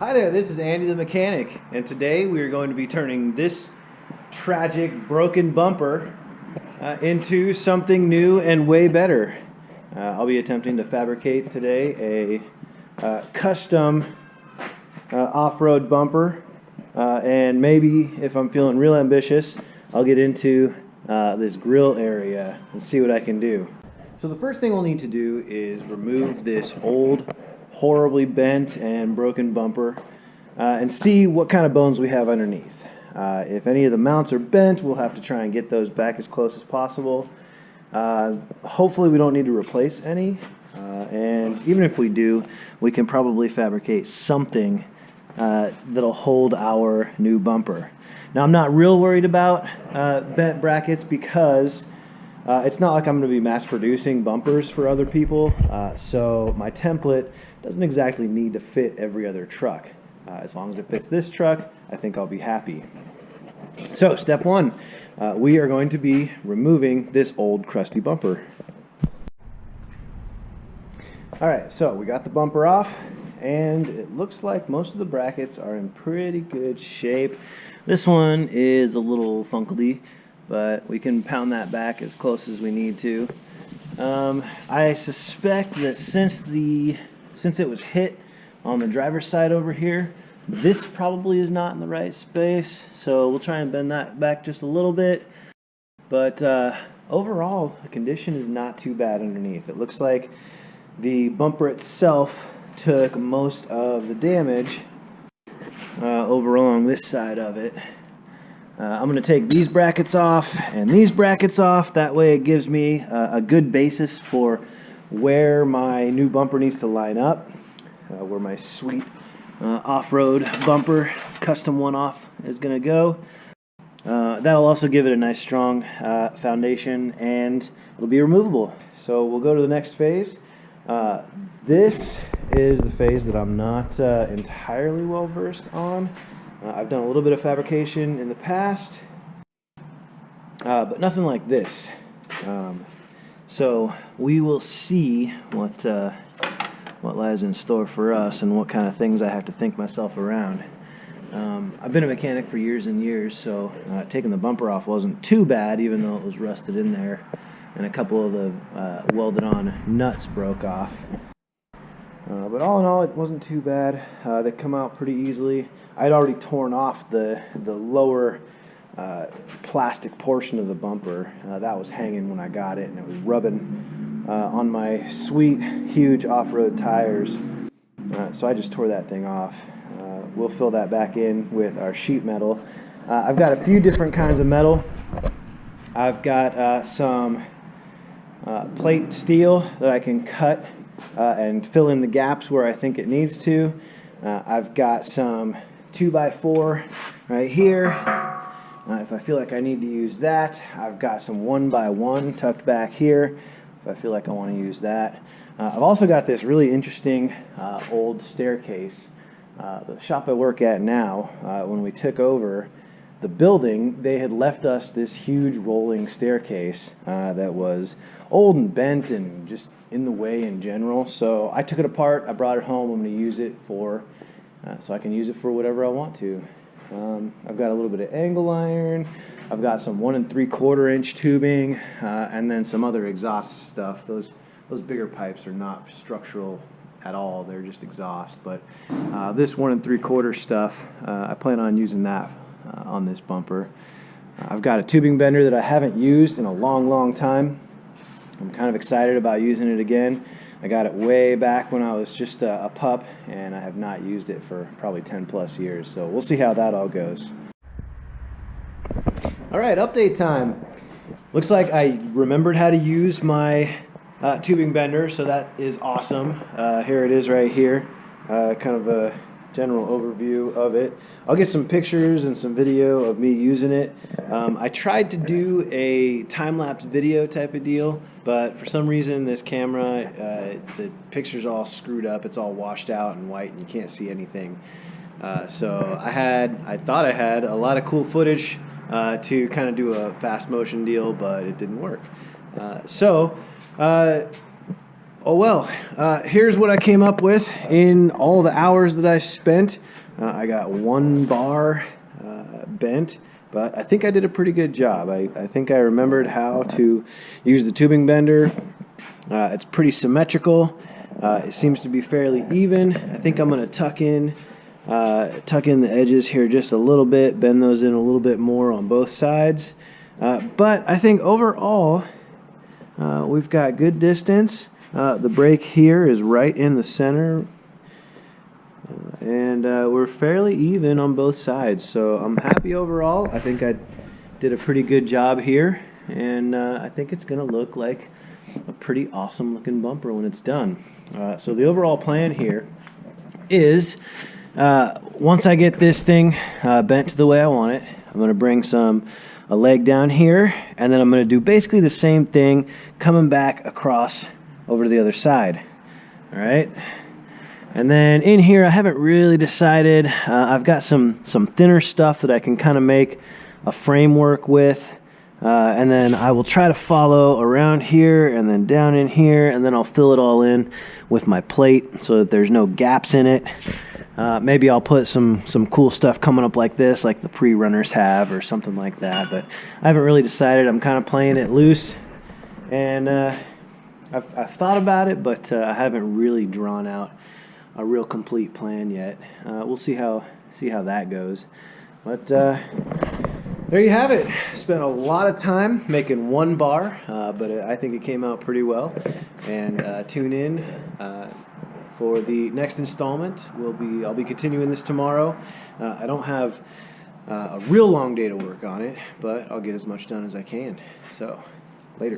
Hi there, this is Andy the mechanic, and today we are going to be turning this tragic broken bumper into something new and way better. I'll be attempting to fabricate today a custom off-road bumper, and maybe if I'm feeling real ambitious, I'll get into this grill area and see what I can do. So the first thing we'll need to do is remove this old, horribly bent and broken bumper and see what kind of bones we have underneath. If any of the mounts are bent, we'll have to try and get those back as close as possible. Hopefully we don't need to replace any, and even if we do, we can probably fabricate something that'll hold our new bumper. Now I'm not real worried about bent brackets because it's not like I'm going to be mass producing bumpers for other people, so my template doesn't exactly need to fit every other truck. As long as it fits this truck, I think I'll be happy. So step one, we are going to be removing this old crusty bumper. Alright, so we got the bumper off, and it looks like most of the brackets are in pretty good shape. This one is a little funky, but we can pound that back as close as we need to. I suspect that since it was hit on the driver's side over here, this probably is not in the right space, so we'll try and bend that back just a little bit. But overall, the condition is not too bad underneath. It looks like the bumper itself took most of the damage over along this side of it. I'm going to take these brackets off and these brackets off. That way it gives me a good basis for where my new bumper needs to line up, where my sweet off-road bumper custom one-off is going to go. That'll also give it a nice strong foundation, and it'll be removable. So we'll go to the next phase. This is the phase that I'm not entirely well versed on. I've done a little bit of fabrication in the past, but nothing like this. So we will see what lies in store for us and what kind of things I have to think myself around. I've been a mechanic for years and years, so taking the bumper off wasn't too bad, even though it was rusted in there and a couple of the welded-on nuts broke off. But all in all, it wasn't too bad. They come out pretty easily. I'd already torn off the lower plastic portion of the bumper. That was hanging when I got it, and it was rubbing on my sweet, huge off-road tires. So I just tore that thing off. We'll fill that back in with our sheet metal. I've got a few different kinds of metal. I've got some plate steel that I can cut and fill in the gaps where I think it needs to. I've got some 2x4 right here. If I feel like I need to use that, I've got some 1x1 tucked back here if I feel like I want to use that. I've also got this really interesting old staircase. The shop I work at now, when we took over the building, they had left us this huge rolling staircase that was old and bent and just in the way in general. So I took it apart, I brought it home. I'm going to use it so I can use it for whatever I want to. I've got a little bit of angle iron, I've got some 1 3/4 inch tubing, and then some other exhaust stuff. Those bigger pipes are not structural at all, they're just exhaust. But this 1 3/4 stuff, I plan on using that on this bumper. I've got a tubing bender that I haven't used in a long time. I'm kind of excited about using it again. I got it way back when I was just a pup, and I have not used it for probably 10 plus years, so we'll see how that all goes. Alright, update time. Looks like I remembered how to use my tubing bender, so that is awesome. Here it is right here, kind of a general overview of it. I'll get some pictures and some video of me using it. I tried to do a time-lapse video type of deal, but for some reason this camera, the picture's all screwed up. It's all washed out and white and you can't see anything. So I thought I had a lot of cool footage to kind of do a fast motion deal, but it didn't work. Oh well, here's what I came up with in all the hours that I spent. I got one bar bent, but I think I did a pretty good job. I think I remembered how to use the tubing bender. It's pretty symmetrical. It seems to be fairly even. I think I'm going to tuck in the edges here just a little bit, bend those in a little bit more on both sides. But I think overall we've got good distance. The break here is right in the center, and we're fairly even on both sides, so I'm happy overall. I think I did a pretty good job here, and I think it's going to look like a pretty awesome looking bumper when it's done. So the overall plan here is once I get this thing bent to the way I want it, I'm going to bring a leg down here, and then I'm going to do basically the same thing coming back across over to the other side. All right, and then in here I haven't really decided. I've got some thinner stuff that I can kind of make a framework with, and then I will try to follow around here and then down in here, and then I'll fill it all in with my plate so that there's no gaps in it. Maybe I'll put some cool stuff coming up like this, like the pre-runners have, or something like that, but I haven't really decided. I'm kind of playing it loose, and I've thought about it, but I haven't really drawn out a real complete plan yet. We'll see how that goes. But there you have it. Spent a lot of time making one bar, but I think it came out pretty well. And tune in for the next installment. I'll be continuing this tomorrow. I don't have a real long day to work on it, but I'll get as much done as I can. So.